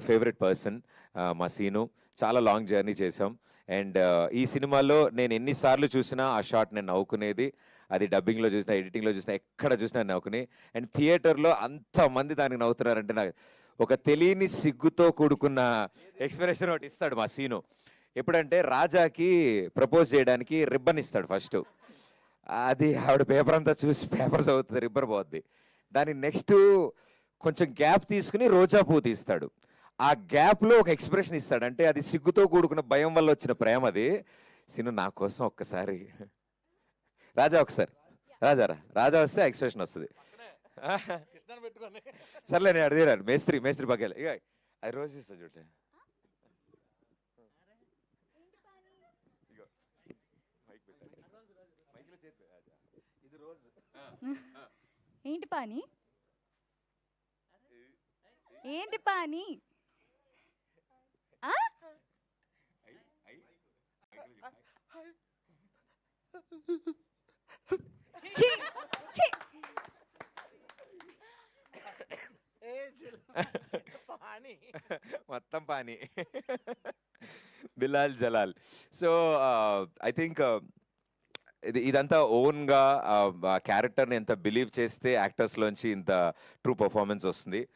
Favourite person మా scene. చాలా long journey చేసాం. అండ్ ఈ సినిమాలో నేను ఎన్నిసార్లు చూసినా ఆ షాట్ నేను నవ్వుకునేది. అది డబ్బింగ్లో చూసినా, ఎడిటింగ్లో చూసినా, ఎక్కడ చూసినా నవ్వుకుని. అండ్ థియేటర్లో అంతమంది దానికి నవ్వుతున్నారంటే నాకు ఒక తెలియని సిగ్గుతో కూడుకున్న ఎక్స్ప్రెషన్ ఒకటి ఇస్తాడు మా సీను. ఎప్పుడంటే రాజాకి ప్రపోజ్ చేయడానికి రిబ్బన్ ఇస్తాడు ఫస్ట్. అది ఆవిడ పేపర్ అంతా చూసి పేపర్ చదువుతుంది, రిబ్బన్ పోద్ది. దాని నెక్స్ట్ కొంచెం గ్యాప్ తీసుకుని రోజా పువ్వు తీస్తాడు. ఆ గ్యాప్లో ఒక ఎక్స్ప్రెషన్ ఇస్తాడు. అంటే అది సిగ్గుతో కూడుకున్న భయం వల్ల వచ్చిన ప్రేమ అది. సీను నా కోసం ఒక్కసారి రాజా ఒకసారి రాజారా రాజా వస్తే ఎక్స్ప్రెషన్ వస్తుంది. సర్లే నేను అడిగాను మేస్త్రి మేస్త్రి పక్కలే ఇక అది రోజు ఇస్తా చూడండి. ఏంటి పాని ఏంటి పాని ఆ? ఛీ, ఛీ. మొత్తం pani Bilal Jalal. So I think ఇదంతా ఓన్గా క్యారెక్టర్ని ఎంత బిలీవ్ చేస్తే యాక్టర్స్లోంచి ఇంత ట్రూ పర్ఫార్మెన్స్ వస్తుంది.